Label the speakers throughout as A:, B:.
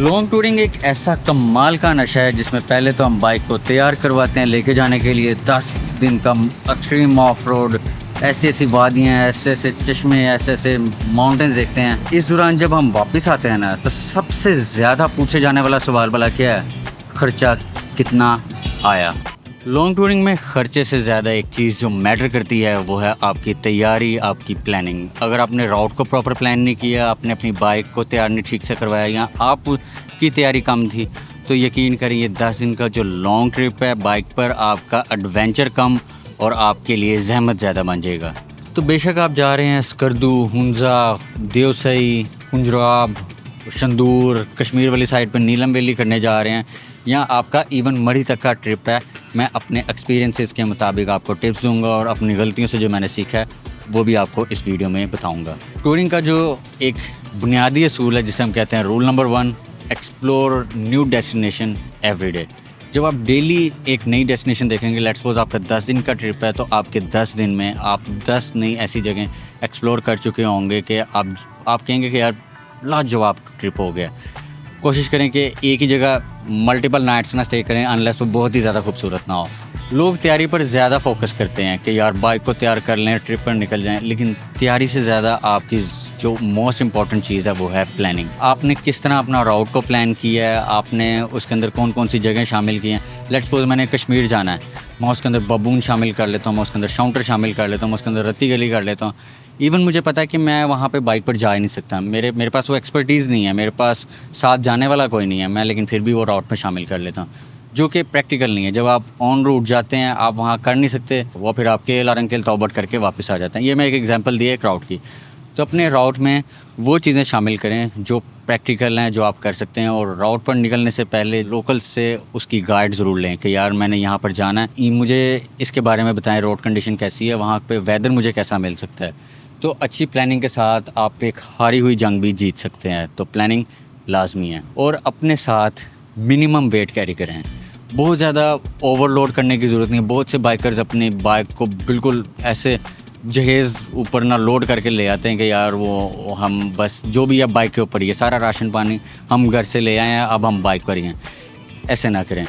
A: Long touring एक ऐसा कमाल का नशा है जिसमें पहले तो हम बाइक को तैयार करवाते हैं लेके जाने के लिए 10 दिन का एक्सट्रीम ऑफ रोड, ऐसी ऐसी वादियाँ, ऐसे ऐसे चश्मे, ऐसे ऐसे माउंटेन्स देखते हैं। इस दौरान जब हम वापस आते हैं ना, तो सबसे ज़्यादा पूछे जाने वाला सवाल भला क्या है? खर्चा कितना आया? लॉन्ग टूरिंग में ख़र्चे से ज़्यादा एक चीज़ जो मैटर करती है वो है आपकी तैयारी, आपकी प्लानिंग। अगर आपने राउट को प्रॉपर प्लान नहीं किया, आपने अपनी बाइक को तैयार नहीं ठीक से करवाया या आपकी तैयारी कम थी, तो यकीन करिए 10 दिन का जो लॉन्ग ट्रिप है बाइक पर, आपका एडवेंचर कम और आपके लिए ज़हमत ज़्यादा बन जाएगा। तो बेशक आप जा रहे हैं स्कर्दू, हुंजा, देवसई, कुंजराब, शंदूर, कश्मीर वाली साइड पर नीलम वैली करने जा रहे हैं, या आपका इवन मरी तक का ट्रिप है, मैं अपने एक्सपीरियंसेस के मुताबिक आपको टिप्स दूंगा और अपनी गलतियों से जो मैंने सीखा है वो भी आपको इस वीडियो में बताऊंगा। टूरिंग का जो एक बुनियादी असूल है जिसे हम कहते हैं rule number 1, explore new destination every day. जब आप डेली एक नई डेस्टिनेशन देखेंगे, लेट्स सपोज आपका 10 दिन का ट्रिप है, तो आपके 10 दिन में आप 10 नई ऐसी जगह एक्सप्लोर कर चुके होंगे कि आप कहेंगे कि यार लाजवाब ट्रिप हो गया। कोशिश करें कि एक ही जगह मल्टीपल नाइट्स ना स्टे करें अनलेस वो बहुत ही ज़्यादा खूबसूरत ना हो। लोग तैयारी पर ज़्यादा फोकस करते हैं कि यार बाइक को तैयार कर लें, ट्रिप पर निकल जाएं, लेकिन तैयारी से ज़्यादा आपकी जो मोस्ट इम्पॉर्टेंट चीज़ है वो है प्लानिंग। आपने किस तरह अपना राउट को प्लान किया है, आपने उसके अंदर कौन कौन सी जगह शामिल की हैं। लेट्स सपोज मैंने कश्मीर जाना है, मैं उसके अंदर बबून शामिल कर लेता हूँ, मैं उसके अंदर शाउंटर शामिल कर लेता हूँ, मैं उसके अंदर रत्ती गली कर लेता हूँ। इवन मुझे पता है कि मैं वहाँ पे बाइक पर जा ही नहीं सकता, मेरे पास वो एक्सपर्टीज़ नहीं है, मेरे पास साथ जाने वाला कोई नहीं है, मैं लेकिन फिर भी वो राउट में शामिल कर लेता हूँ, जो कि प्रैक्टिकल नहीं है। जब आप ऑन रूट जाते हैं आप वहाँ कर नहीं सकते, वो फिर आपके लारंकेल तौबत करके वापस आ जाते हैं। ये मैं एक एग्जांपल दिया एक राउट की। तो अपने राउट में वो चीज़ें शामिल करें जो प्रैक्टिकल हैं, जो आप कर सकते हैं, और राउट पर निकलने से पहले लोकल से उसकी गाइड ज़रूर लें कि यार मैंने यहाँ पर जाना है, मुझे इसके बारे में बताएं, रोड कंडीशन कैसी है, वहाँ पे वेदर मुझे कैसा मिल सकता है। तो अच्छी प्लानिंग के साथ आप एक हारी हुई जंग भी जीत सकते हैं। तो प्लानिंग लाजमी है, और अपने साथ मिनिमम वेट कैरी करें। बहुत ज़्यादा ओवरलोड करने की ज़रूरत नहीं है। बहुत से बाइकर्स अपनी बाइक को बिल्कुल ऐसे जहेज़ ऊपर ना लोड करके ले आते हैं कि यार वो हम बस जो भी है बाइक के ऊपर ही है, सारा राशन पानी हम घर से ले आए हैं, अब हम बाइक पर ही हैं। ऐसे ना करें।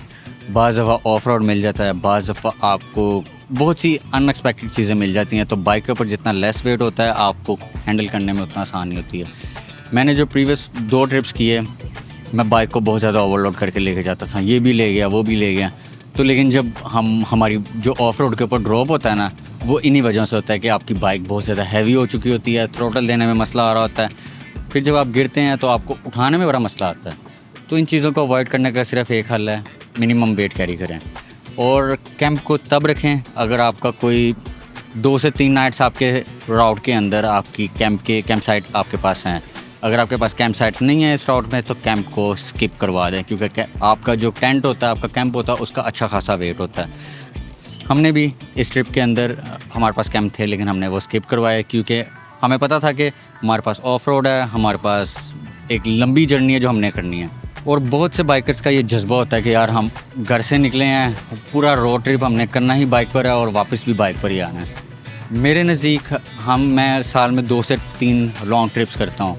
A: बाज़ दफ़ा ऑफ रोड मिल जाता है, बाज़ दफ़ा आपको बहुत सी अनएक्सपेक्टेड चीज़ें मिल जाती हैं, तो बाइक के ऊपर जितना लेस वेट होता है आपको हैंडल करने में उतना आसानी होती है। मैंने जो प्रीवियस 2 ट्रिप्स किए, मैं बाइक को बहुत ज़्यादा ओवरलोड करके लेके जाता था, ये भी ले गया वो भी ले गया। तो लेकिन जब हमारी जो ऑफ रोड के ऊपर ड्रॉप होता है ना, वो इन्हीं वजहों से होता है कि आपकी बाइक बहुत ज़्यादा हैवी हो चुकी होती है, थ्रोटल देने में मसला आ रहा होता है, फिर जब आप गिरते हैं तो आपको उठाने में बड़ा मसला आता है। तो इन चीज़ों को अवॉइड करने का सिर्फ एक हल है, मिनिमम वेट कैरी करें। और कैंप को तब रखें अगर आपका कोई 2 से 3 नाइट्स आपके राउट के अंदर आपकी कैंप साइट आपके पास हैं। अगर आपके पास कैंप साइट्स नहीं है इस राउट में, तो कैंप को स्किप करवा दें, क्योंकि आपका जो टेंट होता है, आपका कैंप होता है, उसका अच्छा खासा वेट होता है। हमने भी इस ट्रिप के अंदर हमारे पास कैंप थे, लेकिन हमने वो स्किप करवाया क्योंकि हमें पता था कि हमारे पास ऑफ रोड है, हमारे पास एक लंबी जर्नी है जो हमने करनी है। और बहुत से बाइकर्स का ये जज्बा होता है कि यार हम घर से निकले हैं, पूरा रोड ट्रिप हमने करना ही बाइक पर है और वापस भी बाइक पर ही आना है। मेरे नज़दीक मैं साल में 2 से 3 लॉन्ग ट्रिप्स करता हूँ।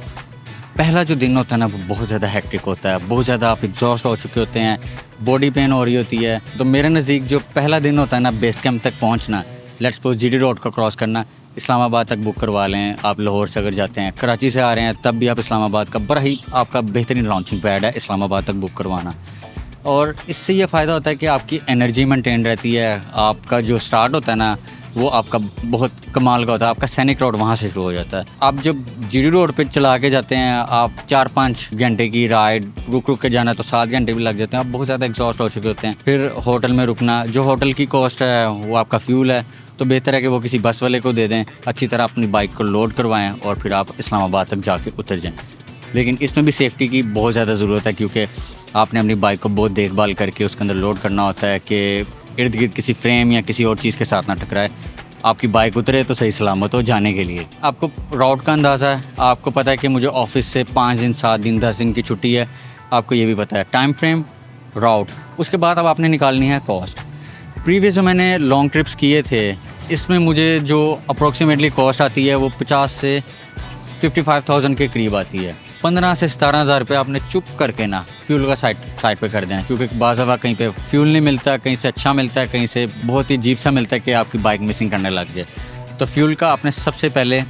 A: पहला जो दिन होता है ना वो बहुत ज़्यादा हेक्टिक होता है, बहुत ज़्यादा आप एग्जॉस्ट हो चुके होते हैं, बॉडी पेन हो रही होती है। तो मेरे नज़दीक जो पहला दिन होता है ना, बेस कैंप तक पहुँचना, लेट्स सपोज जीडी रोड का क्रॉस करना, इस्लामाबाद तक बुक करवा लें। आप लाहौर से अगर जाते हैं, कराची से आ रहे हैं, तब भी आप इस्लामाबाद का बड़ा ही आपका बेहतरीन लॉन्चिंग पैड है इस्लामाबाद तक बुक करवाना। और इससे ये फ़ायदा होता है कि आपकी एनर्जी मेंटेन रहती है। आपका जो स्टार्ट होता है ना वो आपका बहुत कमाल का होता है, आपका सैनिक रोड वहाँ से शुरू हो जाता है। आप जब जीडी रोड पे चला के जाते हैं, आप 4-5 घंटे की राइड रुक के जाना, तो 7 घंटे भी लग जाते हैं, आप बहुत ज़्यादा एग्जॉस्ट हो चुके होते हैं। फिर होटल में रुकना, जो होटल की कॉस्ट है वो आपका फ्यूल है, तो बेहतर है कि वो किसी बस वाले को दे दें, अच्छी तरह अपनी बाइक को लोड करवाएं और फिर आप इस्लामाबाद तक जाके उतर जाएं। लेकिन इसमें भी सेफ्टी की बहुत ज़्यादा ज़रूरत है, क्योंकि आपने अपनी बाइक को बहुत देखभाल करके उसके अंदर लोड करना होता है कि इर्द गिर्द किसी फ्रेम या किसी और चीज़ के साथ ना टकराए, आपकी बाइक उतरे तो सही सलामत हो जाने के लिए। आपको राउट का अंदाज़ा है, आपको पता है कि मुझे ऑफिस से 5 दिन, 7 दिन, 10 दिन की छुट्टी है, आपको ये भी पता है टाइम फ्रेम, राउट। उसके बाद अब आपने निकालनी है कॉस्ट। प्रीवियस जो मैंने लॉन्ग ट्रिप्स किए थे, इसमें मुझे जो अप्रोक्सीमेटली कॉस्ट आती है वो 50 से 55,000 के करीब आती है। 15 से 17,000 रुपये आपने चुप करके ना फ्यूल का साइड पे कर देना, क्योंकि बाज़ दफ़ा कहीं पे फ्यूल नहीं मिलता, कहीं से अच्छा मिलता है, कहीं से बहुत ही अजीब सा मिलता है कि आपकी बाइक मिसिंग करने लग जाए। तो फ्यूल का आपने सबसे पहले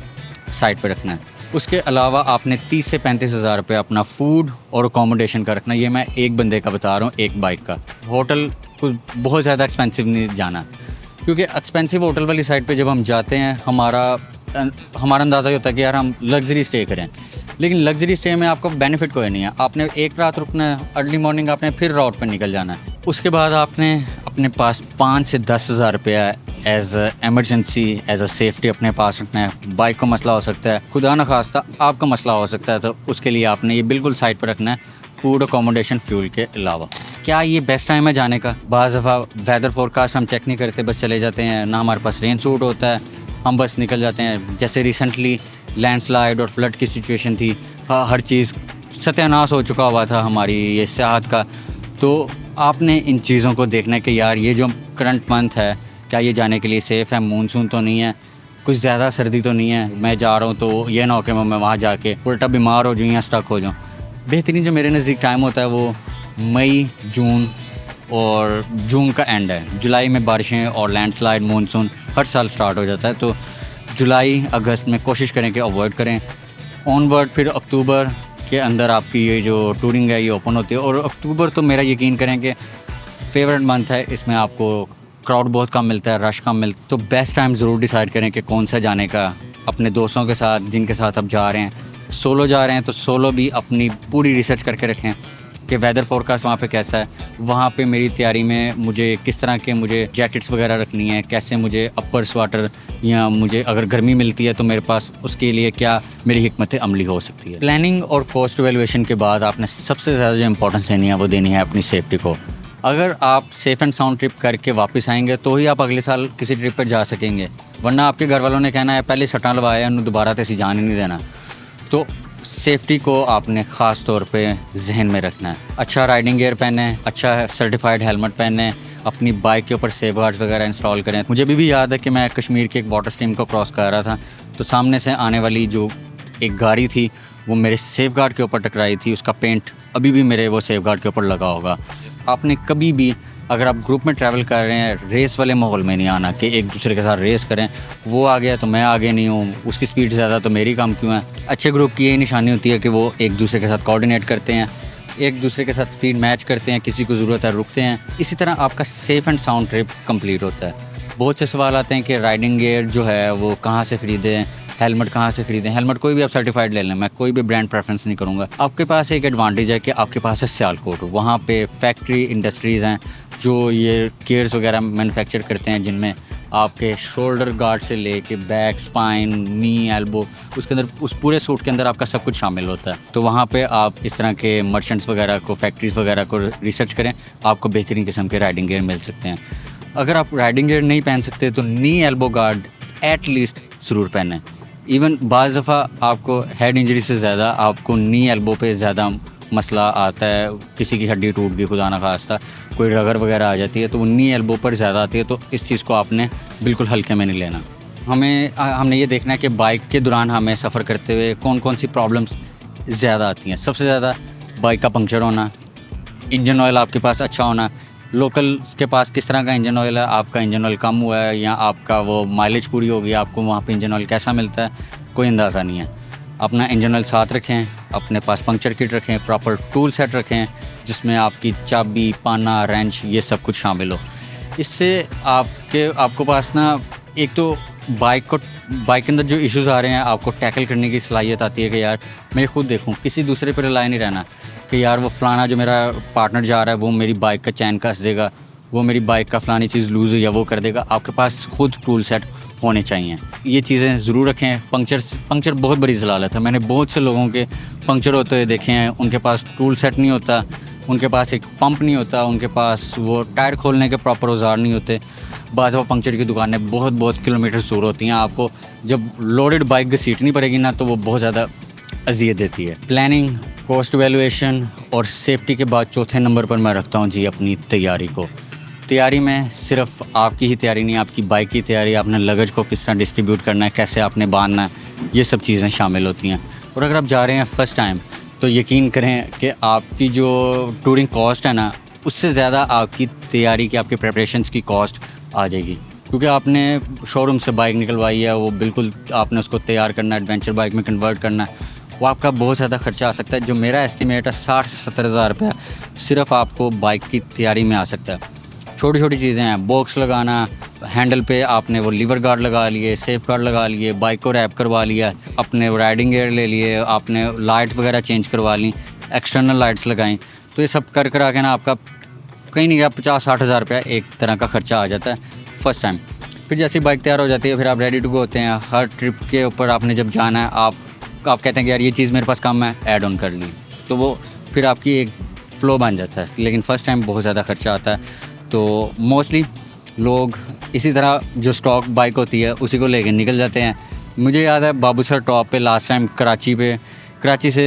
A: साइड पे रखना है। उसके अलावा आपने 30 से 35,000 रुपये अपना फूड और अकोमोडेशन का रखना। ये मैं एक बंदे का बता रहा हूँ, एक बाइक का। होटल कुछ बहुत ज़्यादा एक्सपेंसिव नहीं जाना, क्योंकि एक्सपेंसिव होटल वाली साइड पे जब हम जाते हैं हमारा अंदाज़ा ये होता है कि यार हम लग्जरी स्टे करें, लेकिन लग्जरी स्टे में आपको बेनिफिट कोई नहीं है। आपने एक रात रुकना है, अर्ली मॉर्निंग आपने फिर रोड पर निकल जाना है। उसके बाद आपने अपने पास 5 से 10,000 रुपया as emergency, as a safety अपने पास रखना है। बाइक को मसला हो सकता है, खुदा न खास्ता आपका मसला हो सकता है, तो उसके लिए आपने ये बिल्कुल साइड पर रखना है, फूड, अकोमोडेशन, फ्यूल के अलावा। क्या ये बेस्ट टाइम है जाने का? बाज़ दफ़ा वेदर फोरकास्ट हम चेक नहीं करते, बस चले जाते हैं, ना हमारे पास रेन सूट होता है, हम बस निकल जाते हैं। जैसे रिसेंटली लैंडस्लाइड और फ्लड की सिचुएशन थी, हर चीज़ सत्यानाश हो चुका हुआ था हमारी ये सेहत का। तो आपने इन चीज़ों को देखना है कि यार ये जो करंट मंथ है, क्या ये जाने के लिए सेफ़ है? मानसून तो नहीं है, कुछ ज़्यादा सर्दी तो नहीं है, मैं जा रहा हूँ तो ये ना हो कि मैं वहाँ जाके उल्टा बीमार हो जाऊँ या स्टक हो जाऊँ। बेहतरीन जो मेरे नज़दीक टाइम होता है वो मई, जून और जून का एंड है। जुलाई में बारिशें और लैंडस्लाइड, मानसून हर साल स्टार्ट हो जाता है, तो जुलाई अगस्त में कोशिश करें कि अवॉइड करें। ऑनवर्ड फिर अक्टूबर के अंदर आपकी ये जो टूरिंग है ये ओपन होती है, और अक्टूबर तो मेरा यकीन करें कि फेवरेट मंथ है। इसमें आपको क्राउड बहुत कम मिलता है, रश कम मिलता है, तो बेस्ट टाइम ज़रूर डिसाइड करें कि कौन सा जाने का। अपने दोस्तों के साथ जिनके साथ आप जा रहे हैं, सोलो जा रहे हैं तो सोलो भी अपनी पूरी रिसर्च करके रखें कि वेदर फोरकास्ट वहाँ पे कैसा है, वहाँ पे मेरी तैयारी में मुझे किस तरह के मुझे जैकेट्स वगैरह रखनी है, कैसे मुझे अपर स्वेटर, या मुझे अगर गर्मी मिलती है तो मेरे पास उसके लिए क्या मेरी हिकमत अमली हो सकती है। प्लानिंग और कॉस्ट वैल्यूएशन के बाद आपने सबसे ज़्यादा जो इंपॉर्टेंस देनी है वो देनी है अपनी सेफ्टी को। अगर आप सेफ़ एंड साउंड ट्रिप करके वापस आएंगे तो ही आप अगले साल किसी ट्रिप पर जा सकेंगे, वरना आपके घर वालों ने कहना है पहले सट्टा लवाया, उन्हें दोबारा तो जान ही नहीं देना। तो सेफ्टी को आपने ख़ास तौर पे जहन में रखना है। अच्छा राइडिंग गियर पहने, अच्छा सर्टिफाइड हेलमेट पहने, अपनी बाइक के ऊपर सेफ गार्ड्स वगैरह इंस्टॉल करें। मुझे अभी भी याद है कि मैं कश्मीर के एक वाटर स्ट्रीम को क्रॉस कर रहा था, तो सामने से आने वाली जो एक गाड़ी थी वो मेरे सेफ गार्ड के ऊपर टकराई थी। उसका पेंट अभी भी मेरे वो सेफ गार्ड के ऊपर लगा होगा। आपने कभी भी अगर आप ग्रुप में ट्रैवल कर रहे हैं, रेस वाले माहौल में नहीं आना कि एक दूसरे के साथ रेस करें, वो आ गया तो मैं आगे नहीं हूँ, उसकी स्पीड ज़्यादा तो मेरी कम क्यों है। अच्छे ग्रुप की यही निशानी होती है कि वो एक दूसरे के साथ कोऑर्डिनेट करते हैं, एक दूसरे के साथ स्पीड मैच करते हैं, किसी को ज़रूरत है रुकते हैं। इसी तरह आपका safe and sound trip complete होता है। बहुत से सवाल आते हैं कि राइडिंग गियर जो है वो कहाँ से ख़रीदें, हेलमेट कहाँ से ख़रीदें। हेलमेट कोई भी आप सर्टिफाइड ले लें, मैं कोई भी ब्रांड प्रेफरेंस नहीं करूँगा। आपके पास एक एडवांटेज है कि आपके पास है सियालकोट, वहाँ पे फैक्ट्री इंडस्ट्रीज़ हैं जो ये गियर्स वगैरह मैन्युफैक्चर करते हैं, जिनमें आपके शोल्डर गार्ड से लेके बैक, स्पाइन, नी, एल्बो, उसके अंदर उस पूरे सूट के अंदर आपका सब कुछ शामिल होता है। तो वहाँ पे आप इस तरह के मर्चेंट्स वगैरह को, फैक्ट्रीज़ वगैरह को रिसर्च करें, आपको बेहतरीन किस्म के राइडिंग गियर मिल सकते हैं। अगर आप राइडिंग गियर नहीं पहन सकते तो नी एल्बो गार्ड एट लीस्ट ज़रूर पहनें। इवन बाज़ दफ़ा आपको हेड इंजरी से ज़्यादा आपको नी एल्बो पे ज़्यादा मसला आता है, किसी की हड्डी टूट गई खुदा ना खास्ता, कोई रगड़ वगैरह आ जाती है तो वो नी एल्बो पर ज़्यादा आती है, तो इस चीज़ को आपने बिल्कुल हल्के में नहीं लेना। हमने ये देखना है कि बाइक के दौरान हमें सफ़र करते हुए कौन कौन सी प्रॉब्लम्स ज़्यादा आती हैं। सबसे ज़्यादा बाइक का पंक्चर होना, इंजन ऑयल आपके पास अच्छा होना, लोकल के पास किस तरह का इंजन ऑयल है, आपका इंजन ऑयल कम हुआ है या आपका वो माइलेज पूरी हो गई, आपको वहाँ पे इंजन ऑयल कैसा मिलता है कोई अंदाज़ा नहीं है। अपना इंजन ऑयल साथ रखें, अपने पास पंक्चर किट रखें, प्रॉपर टूल सेट रखें जिसमें आपकी चाबी, पाना, रेंच ये सब कुछ शामिल हो। इससे आपको पास ना एक तो बाइक के अंदर जो इश्यूज़ आ रहे हैं आपको टैकल करने की सलाहियत आती है कि यार मैं खुद देखूं, किसी दूसरे पर रिलाय नहीं रहना कि यार वो फ़लाना जो मेरा पार्टनर जा रहा है वो मेरी बाइक का चैन कस देगा, वो मेरी बाइक का फ़लानी चीज़ लूज़ हुई या वो कर देगा। आपके पास खुद टूल सेट होने चाहिए, ये चीज़ें ज़रूर रखें। पंक्चर बहुत बड़ी ज़लालत है, मैंने बहुत से लोगों के पंक्चर होते हुए देखे हैं, उनके पास टूल सेट नहीं होता, उनके पास एक पंप नहीं होता, उनके पास वो टायर खोलने के प्रॉपर औजार नहीं होते। बाज़ वो पंक्चर की दुकानें बहुत किलोमीटर दूर होती हैं, आपको जब लोडेड बाइक घसीटनी पड़ेगी ना तो वो बहुत ज़्यादा अजियत देती है। प्लानिंग, कॉस्ट वैल्यूएशन और सेफ्टी के बाद चौथे नंबर पर मैं रखता हूँ जी अपनी तैयारी को। तैयारी में सिर्फ आपकी ही तैयारी नहीं, आपकी बाइक की तैयारी, आपने लगेज को किस तरह डिस्ट्रीब्यूट करना है, कैसे आपने बांधना है, ये सब चीज़ें शामिल होती हैं। और अगर आप जा रहे हैं फ़र्स्ट टाइम तो यकीन करें कि आपकी जो टूरिंग कॉस्ट है ना, उससे ज़्यादा आपकी तैयारी की, आपके प्रिपरेशंस की कॉस्ट आ जाएगी। क्योंकि आपने शोरूम से बाइक निकलवाई है, वो बिल्कुल आपने उसको तैयार करना है, एडवेंचर बाइक में कन्वर्ट करना है, वो आपका बहुत ज़्यादा खर्चा आ सकता है। जो मेरा एस्टिमेट है 60 से 70 हज़ार रुपया सिर्फ आपको बाइक की तैयारी में आ सकता है। छोटी छोटी चीज़ें हैं, बॉक्स लगाना, हैंडल पे आपने वो लीवर गार्ड लगा लिए, सेफ गार्ड लगा लिए, बाइक को रैप करवा लिया, अपने राइडिंग गियर ले लिए, आपने लाइट वगैरह चेंज करवा ली, एक्सटर्नल लाइट्स लगाई। तो ये सब कर के ना आपका कहीं नहीं गया 50-60 हज़ार रुपया एक तरह का ख़र्चा आ जाता है फ़र्स्ट टाइम। फिर जैसे बाइक तैयार हो जाती है, फिर आप रेडी टू गो होते हैं। हर ट्रिप के ऊपर आपने जब जाना है, आप कहते हैं कि यार ये चीज़ मेरे पास कम है, ऐड ऑन कर ली, तो वो फिर आपकी एक फ़्लो बन जाता है। लेकिन फ़र्स्ट टाइम बहुत ज़्यादा ख़र्चा आता है। तो मोस्टली लोग इसी तरह जो स्टॉक बाइक होती है उसी को लेकर निकल जाते हैं। मुझे याद है बाबूसर टॉप पे लास्ट टाइम कराची से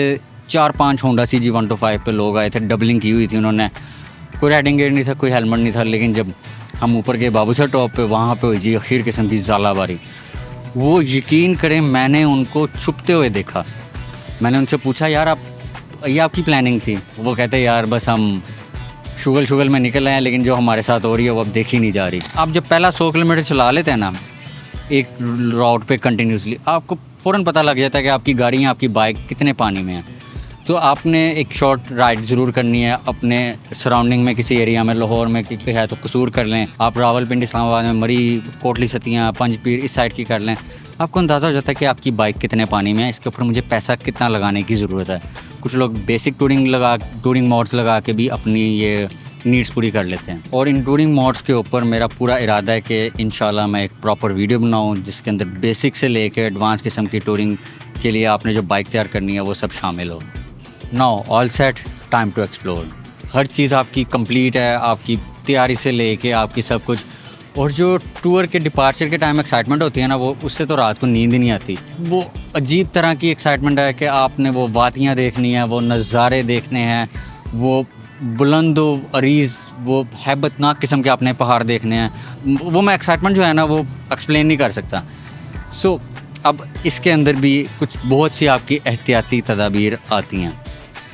A: 4-5 होंडा CG 125 पे लोग आए थे, डबलिंग की हुई थी उन्होंने। कोई राइडिंग गियर नहीं था, कोई हेलमेट नहीं था, लेकिन जब हम ऊपर गए बाबूसर टॉप पे, वहाँ पे हुई जी आखिर किस्म की ज़ालाबारी। वो यकीन करें मैंने उनको छुपते हुए देखा। मैंने उनसे पूछा यार ये आपकी प्लानिंग थी? वो कहते यार बस हम शुगल में निकल आए हैं, लेकिन जो हमारे साथ हो रही है वो अब देखी नहीं जा रही। आप जब पहला 100 किलोमीटर चला लेते हैं ना एक राउट पे कंटिन्यूसली, आपको फ़ौरन पता लग जाता है कि आपकी गाड़ी या आपकी बाइक कितने पानी में है। तो आपने एक शॉर्ट राइड ज़रूर करनी है अपने सराउंडिंग में, किसी एरिया में, लाहौर में है तो कसूर कर लें आप, रावलपिंडी इस्लामाबाद में मरी, कोटली सतियाँ, पंजपीर इस साइड की कर लें। आपको अंदाज़ा हो जाता है कि आपकी बाइक कितने पानी में है, इसके ऊपर मुझे पैसा कितना लगाने की ज़रूरत है। कुछ लोग बेसिक टूरिंग मोड्स लगा के भी अपनी ये नीड्स पूरी कर लेते हैं। और इन टूरिंग मोड्स के ऊपर मेरा पूरा इरादा है कि इंशाल्लाह मैं एक प्रॉपर वीडियो बनाऊँ जिसके अंदर बेसिक से लेकर एडवांस किस्म की टूरिंग के लिए आपने जो बाइक तैयार करनी है वो सब शामिल हो। Now all set, time to explore. हर चीज़ आपकी कंप्लीट है, आपकी तैयारी से लेके आपकी सब कुछ। और जो टूर के डिपार्चर के टाइम एक्साइटमेंट होती है ना, वो उससे तो रात को नींद ही नहीं आती। वो अजीब तरह की एक्साइटमेंट है कि आपने वो वादियाँ देखनी है, वो नज़ारे देखने हैं, वो बुलंद अरीज़, वो हैबतनाक किस्म के आपने पहाड़ देखने हैं। वो मैं एक्साइटमेंट जो है ना वो एक्सप्लेन नहीं कर सकता। सो अब इसके अंदर भी कुछ बहुत सी आपकी एहतियाती तदाबीर आती हैं।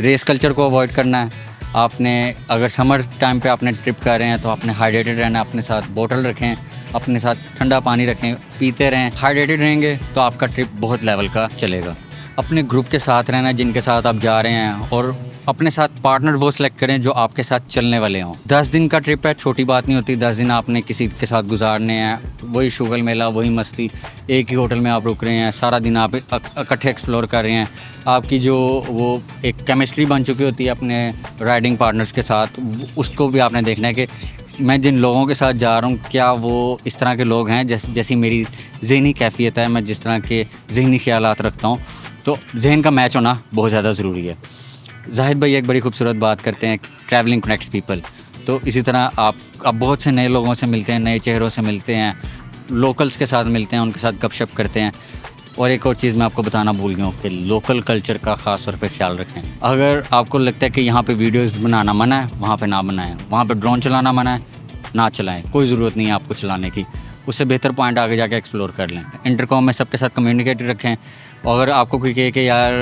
A: रेस कल्चर को अवॉइड करना है आपने। अगर समर टाइम पे आपने ट्रिप कर रहे हैं तो आपने हाइड्रेटेड रहना है, अपने साथ बोतल रखें, अपने साथ ठंडा पानी रखें, पीते रहें। हाइड्रेटेड रहेंगे तो आपका ट्रिप बहुत लेवल का चलेगा। अपने ग्रुप के साथ रहना जिनके साथ आप जा रहे हैं, और अपने साथ पार्टनर वो सिलेक्ट करें जो आपके साथ चलने वाले हों। 10 दिन का ट्रिप है, छोटी बात नहीं होती। 10 दिन आपने किसी के साथ गुजारने हैं, वही शुगल मेला, वही मस्ती, एक ही होटल में आप रुक रहे हैं, सारा दिन आप इकट्ठे एक्सप्लोर कर रहे हैं। आपकी जो वो एक केमिस्ट्री बन चुकी होती है अपने राइडिंग पार्टनर्स के साथ, उसको भी आपने देखना है कि मैं जिन लोगों के साथ जा रहा हूँ क्या वो इस तरह के लोग हैं जैसी मेरी ज़हनी कैफियत है, मैं जिस तरह के ज़हनी ख्यालात रखता हूँ। तो जहन का मैच होना बहुत ज़्यादा ज़रूरी है। जाहिद भाई एक बड़ी खूबसूरत बात करते हैं, ट्रैवलिंग कनेक्ट्स पीपल। तो इसी तरह आप बहुत से नए लोगों से मिलते हैं, नए चेहरों से मिलते हैं, लोकल्स के साथ मिलते हैं, उनके साथ गपशप करते हैं। और एक और चीज़ मैं आपको बताना भूल गया हूँ कि लोकल कल्चर का ख़ास तौर पे ख्याल रखें। अगर आपको लगता है कि यहाँ पे वीडियोस बनाना मना है, वहाँ पे ना बनाएं। वहाँ पे ड्रोन चलाना मना है, ना चलाएं। कोई ज़रूरत नहीं है आपको चलाने की। उससे बेहतर पॉइंट आगे जाके एक्सप्लोर कर लें। इंटरकॉम में सबके साथ कम्युनिकेट रखें। अगर आपको कोई कहे कि यार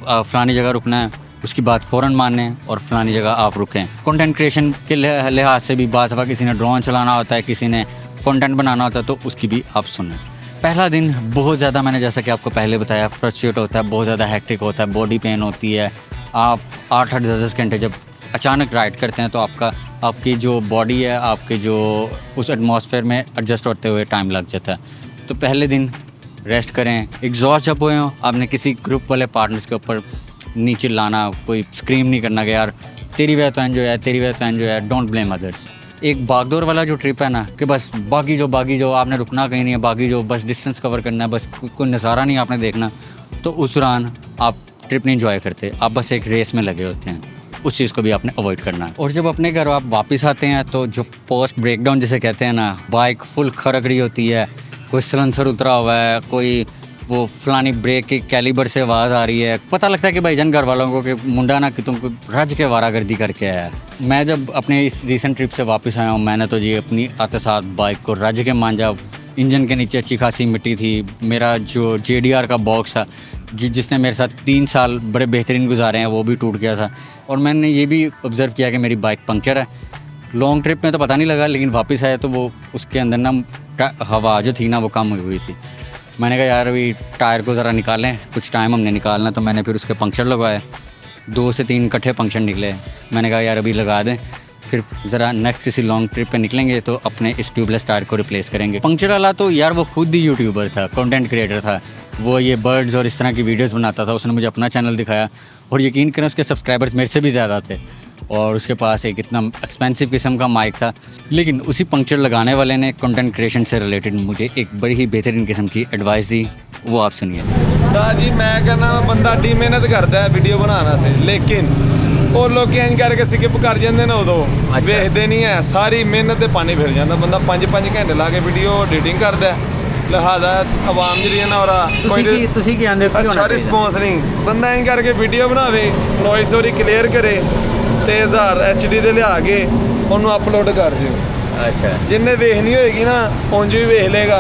A: फ़लानी जगह रुकना है, उसकी बात फ़ौरन मानें और फ़लानी जगह आप रुकें। कंटेंट क्रिएशन के लिहाज से भी बात हुआ, किसी ने ड्रोन चलाना होता है, किसी ने कंटेंट बनाना होता है, तो उसकी भी आप सुनें। पहला दिन बहुत ज़्यादा, मैंने जैसा कि आपको पहले बताया, फ्रस्ट्रेट होता है, बहुत ज़्यादा हेक्टिक होता है, बॉडी पेन होती है। आप 8-10 घंटे जब अचानक राइड करते हैं तो आपकी जो बॉडी है, आपके जो उस एटमॉस्फेयर में एडजस्ट होते हुए टाइम लग जाता है। तो पहले दिन रेस्ट करें। एग्जॉस्ट जब हुए हों, आपने किसी ग्रुप वाले पार्टनर्स के ऊपर नीचे लाना, कोई स्क्रीम नहीं करना कि यार तेरी वजह तो एंजॉय है, तेरी वजह तो एंजॉय है। Don't blame others. एक भागदौड़ वाला जो ट्रिप है ना, कि बस बाकी जो आपने रुकना कहीं नहीं है, बाकी जो बस डिस्टेंस कवर करना है, बस कोई नज़ारा नहीं आपने देखना, तो उस दौरान आप ट्रिप नहीं एंजॉय करते, आप बस एक रेस में लगे होते हैं। उस चीज़ को भी आपने अवॉइड करना है। और जब अपने घर आप वापस आते हैं तो जो पोस्ट ब्रेकडाउन जिसे कहते हैं ना, बाइक फुल खरक रही होती है, कोई सलेंसर उतरा हुआ है, कोई वो फलानी ब्रेक की कैलिबर से आवाज़ आ रही है, पता लगता है कि भाईजान घर वालों को कि मुंडा ना कि तुमको रज के वारागर्दी करके आया है। मैं जब अपने इस रीसेंट ट्रिप से वापस आया हूँ, मैंने तो जी अपनी आते साथ बाइक को रज के मांझा। इंजन के नीचे अच्छी खासी मिट्टी थी, मेरा जो JDR का बॉक्स था जिसने मेरे साथ 3 साल बड़े बेहतरीन गुजारे हैं वो भी टूट गया था। और मैंने ये भी ऑब्ज़र्व किया कि मेरी बाइक पंक्चर है। लॉन्ग ट्रिप में तो पता नहीं लगा, लेकिन वापस आया तो वो उसके अंदर ना हवा जो थी ना वो कम हुई थी। मैंने कहा यार अभी टायर को ज़रा निकालें, कुछ टाइम हमने निकालना। तो मैंने फिर उसके पंक्चर लगवाए, 2 से 3 इकट्ठे पंक्चर निकले। मैंने कहा यार अभी लगा दें, फिर ज़रा नेक्स्ट किसी लॉन्ग ट्रिप पे निकलेंगे तो अपने इस ट्यूबलेस टायर को रिप्लेस करेंगे। पंक्चर वाला तो यार वो खुद ही यूट्यूबर था, कंटेंट क्रिएटर था। वो ये बर्ड्स और इस तरह की वीडियोस बनाता था। उसने मुझे अपना चैनल दिखाया और यकीन करें उसके सब्सक्राइबर्स मेरे से भी ज़्यादा थे और उसके पास एक इतना एक्सपेंसिव किस्म का माइक था। लेकिन उसी पंक्चर लगाने वाले ने कंटेंट क्रिएशन से रिलेटेड मुझे एक बड़ी ही बेहतरीन किस्म की एडवाइस दी, वो आप सुनिए।
B: जी मैं कहना बंदा डी मेहनत करता है वीडियो बनाना से, लेकिन और लोग इंज करके स्किप कर जाते हैं उदों वेखते नहीं है। सारी मेहनत पानी फिर जाता। बंदा 5-5 घंटे ला के वीडियो एडिटिंग करता है, लिहाजा आवाम जी ना और अच्छा रिस्पॉन्स नहीं। बंदा इंज करके वीडियो बनावे, नॉइस और क्लीयर करे ते 1000 HD ਦੇ ਲਿਆ ਕੇ ਉਹਨੂੰ ਅਪਲੋਡ ਕਰ ਦਿਓ।
A: अच्छा,
B: जिन्हें वेखनी होएगी ना उंज भी वेख लेगा,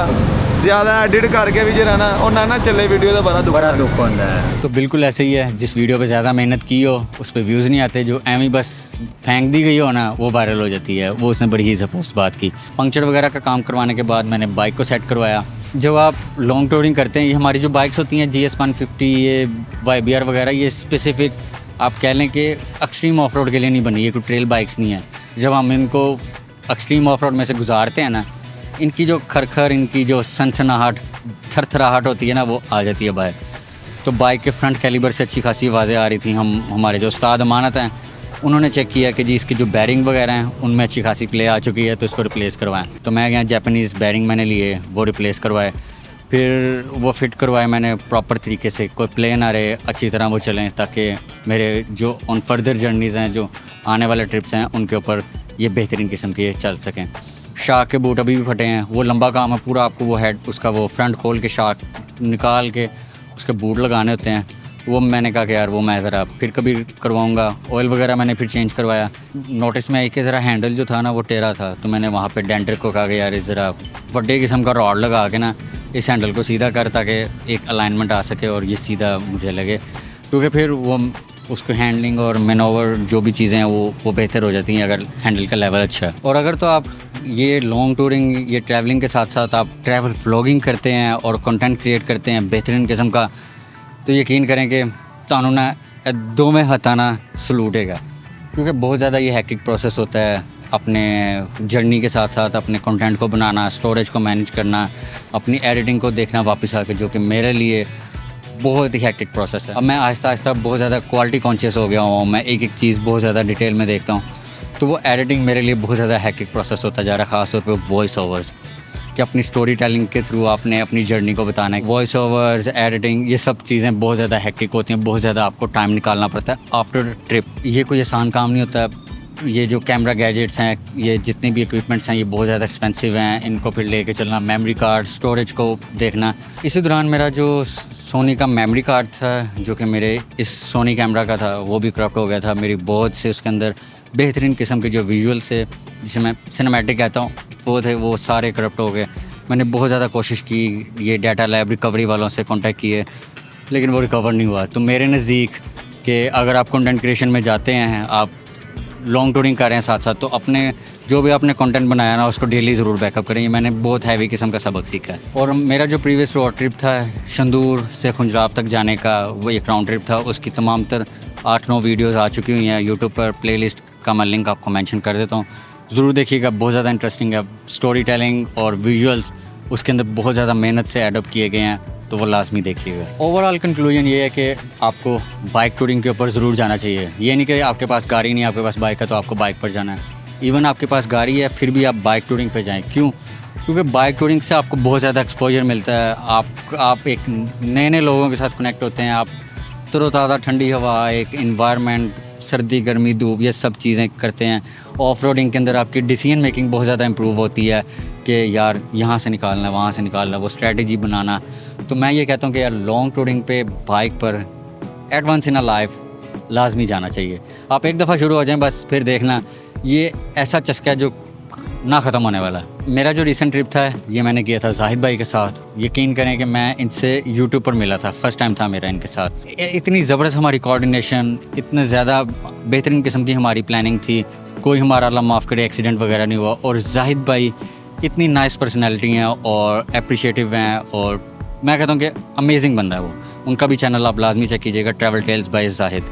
B: ज़्यादा एडिट करके भी जरा ना और ना चले वीडियो तो बड़ा दुख होता है।
A: तो बिल्कुल ऐसे ही है, जिस वीडियो पे ज़्यादा मेहनत की हो उस पर व्यूज़ नहीं आते, जो एम ही बस फेंक दी गई हो ना वो वायरल हो जाती है। वो उसने बड़ी ही ज़बरदस्त बात की। पंक्चर वगैरह का काम करवाने के बाद मैंने बाइक को सेट करवाया। जब आप लॉन्ग टूरिंग करते हैं, ये हमारी जो बाइक्स होती हैं GS150, ये YBR वगैरह, ये स्पेसिफ़िक आप कह लें कि एक्सट्रीम ऑफ रोड के लिए नहीं बनी, ये कोई ट्रेल बाइक्स नहीं है। जब हम इनको एक्सट्रीम ऑफ रोड में से गुजारते हैं ना, इनकी जो खरखर, इनकी जो सनसनाहट, थरथराहट होती है ना वो आ जाती है बाहर। तो बाइक के फ्रंट कैलिबर से अच्छी खासी आवाज़ें आ रही थी। हमारे जो उस्ताद अमानत हैं उन्होंने चेक किया कि जी इसकी जो बैरिंग वगैरह हैं उनमें अच्छी खासी प्ले आ चुकी है, तो इसको रिप्लेस करवाएं। तो मैं गया, जापानीज़ बैरिंग मैंने लिए, वो रिप्लेस करवाए। फिर वो फिट करवाए मैंने प्रॉपर तरीके से, कोई प्ले ना रहे, अच्छी तरह वो चलें, ताकि मेरे जो ऑन फर्दर जर्नीज़ हैं, जो आने वाले ट्रिप्स हैं, उनके ऊपर ये बेहतरीन किस्म के चल सकें। शाक के बूट अभी भी फटे हैं, वो लंबा काम है पूरा। आपको वो हेड उसका वो फ्रंट खोल के शाक निकाल के उसके बूट लगाने होते हैं। वो मैंने कहा कि यार वो मैं ज़रा फिर कभी करवाऊँगा। ऑयल वगैरह मैंने फिर चेंज करवाया। नोटिस में आई कि ज़रा हैंडल जो था ना वो टेढ़ा था, तो मैंने वहाँ पे डेंटर को कहा कि यार ज़रा बड़े किस्म का रॉड लगा के ना इस हैंडल को सीधा कर, ताकि एक अलाइनमेंट आ सके और ये सीधा मुझे लगे, क्योंकि फिर वो उसको हैंडलिंग और मैनोवर जो भी चीज़ें हैं वो बेहतर हो जाती हैं अगर हैंडल का लेवल अच्छा है। और अगर तो आप ये लॉन्ग टूरिंग, ये ट्रैवलिंग के साथ साथ आप ट्रैवल व्लॉगिंग करते हैं और कंटेंट क्रिएट करते हैं बेहतरीन किस्म का, तो यकीन करें कि तानू ना दो में हताना सलूट हैगा, क्योंकि बहुत ज़्यादा ये हैक्टिक प्रोसेस होता है। अपने जर्नी के साथ साथ अपने कंटेंट को बनाना, स्टोरेज को मैनेज करना, अपनी एडिटिंग को देखना वापस आके, जो कि मेरे लिए बहुत ही हैक्टिक प्रोसेस है। अब मैं आहिस्ता आहिस्ता बहुत ज़्यादा क्वालिटी कॉन्शियस हो गया हूँ। मैं एक एक चीज़ बहुत ज़्यादा डिटेल में देखता हूँ, तो वो एडिटिंग मेरे लिए बहुत ज़्यादा हैक्टिक प्रोसेस होता जा रहा है। ख़ास तौर पे वॉइस ओवर्स, कि अपनी स्टोरी टेलिंग के थ्रू आपने अपनी जर्नी को बताना है। वॉइस ओवर्स, एडिटिंग, ये सब चीज़ें बहुत ज़्यादा हैक्टिक होती हैं। बहुत ज़्यादा आपको टाइम निकालना पड़ता है आफ्टर ट्रिप। ये कोई आसान काम नहीं होता। ये जो कैमरा गैजेट्स हैं, ये जितने भी इक्विपमेंट्स हैं, ये बहुत ज़्यादा एक्सपेंसिव हैं। इनको फिर लेके चलना, मेमोरी कार्ड, स्टोरेज को देखना। इसी दौरान मेरा जो सोनी का मेमोरी कार्ड था, जो कि मेरे इस सोनी कैमरा का था, वो भी करप्ट हो गया था। मेरी बहुत से उसके अंदर बेहतरीन किस्म के जो विजुअल्स है, जिसे मैं सिनेमैटिक कहता हूँ, वो थे, वो सारे करप्ट हो गए। मैंने बहुत ज़्यादा कोशिश की, ये डाटा लैब रिकवरी वालों से कॉन्टैक्ट किए, लेकिन वो रिकवर नहीं हुआ। तो मेरे नज़दीक कि अगर आप कंटेंट क्रिएशन में जाते हैं, आप लॉन्ग टूरिंग कर रहे हैं साथ साथ, तो अपने जो भी आपने कंटेंट बनाया ना उसको डेली ज़रूर बैकअप करें। ये मैंने बहुत हैवी किस्म का सबक सीखा है। और मेरा जो प्रीवियस रोड ट्रिप था शंदूर से खुंजराब तक जाने का, वो एक राउंड ट्रिप था। उसकी तमाम तर 8-9 वीडियोज़ आ चुकी हुई हैं यूट्यूब पर। प्लेलिस्ट का मैं लिंक आपको मेंशन कर देता हूँ, ज़रूर देखिएगा। बहुत ज़्यादा इंटरेस्टिंग है। स्टोरी टेलिंग और विजुअल्स उसके अंदर बहुत ज़्यादा मेहनत से एडअप किए गए हैं, तो वो लाजमी देखिएगा। ओवरऑल कंक्लूजन ये है कि आपको बाइक टूरिंग के ऊपर ज़रूर जाना चाहिए। ये नहीं कि आपके पास गाड़ी नहीं, आपके पास बाइक है तो आपको बाइक पर जाना है। इवन आपके पास गाड़ी है फिर भी आप बाइक टूरिंग पे जाएं। क्यों? क्योंकि बाइक टूरिंग से आपको बहुत ज़्यादा एक्सपोजर मिलता है। आप एक नए लोगों के साथ कनेक्ट होते हैं। आप तरोताज़ा ठंडी हवा, एक इन्वायरमेंट, सर्दी गर्मी धूप, ये सब चीज़ें करते हैं। ऑफ रोडिंग के अंदर आपकी डिसीजन मेकिंग बहुत ज़्यादा इंप्रूव होती है कि यार यहाँ से निकालना, वहाँ से निकालना, वो स्ट्रेटजी बनाना। तो मैं ये कहता हूँ कि यार लॉन्ग टूरिंग पे बाइक पर at once in a life लाजमी जाना चाहिए। आप एक दफ़ा शुरू हो जाएं बस, फिर देखना ये ऐसा चस्का है जो ना ख़त्म होने वाला है। मेरा जो रिसेंट ट्रिप था ये मैंने किया था जाहिद भाई के साथ। यकीन करें कि मैं इनसे यूट्यूब पर मिला था, फर्स्ट टाइम था मेरा इनके साथ। इतनी ज़बरदस्त हमारी कोऑर्डिनेशन, इतने ज़्यादा बेहतरीन किस्म की हमारी प्लानिंग थी, कोई हमारा अल्लाह माफ़ करे एक्सीडेंट वगैरह नहीं हुआ। और जाहिद भाई इतनी नाइस पर्सनैलिटी हैं और अप्रिशिएटिव हैं, और मैं कहता हूँ कि अमेजिंग बंदा है वो। उनका भी चैनल आप लाजमी चेक कीजिएगा, ट्रैवल टेल्स बाय जाहिद।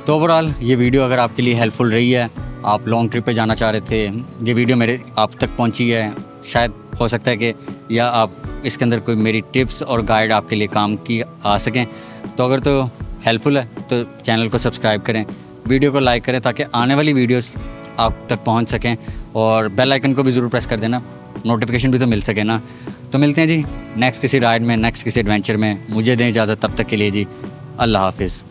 A: तो ओवरऑल ये वीडियो अगर आपके लिए हेल्पफुल रही है, आप लॉन्ग ट्रिप पे जाना चाह रहे थे, ये वीडियो मेरे आप तक पहुंची है, शायद हो सकता है कि या आप इसके अंदर कोई मेरी टिप्स और गाइड आपके लिए काम की आ सकें। तो अगर तो हेल्पफुल है तो चैनल को सब्सक्राइब करें, वीडियो को लाइक करें ताकि आने वाली वीडियोस आप तक पहुंच सकें, और बेल आइकन को भी ज़रूर प्रेस कर देना, नोटिफिकेशन भी तो मिल सके ना। तो मिलते हैं जी नेक्स्ट किसी राइड में, नेक्स्ट किसी एडवेंचर में। मुझे दें इजाज़त, तब तक के लिए जी अल्लाह हाफिज़।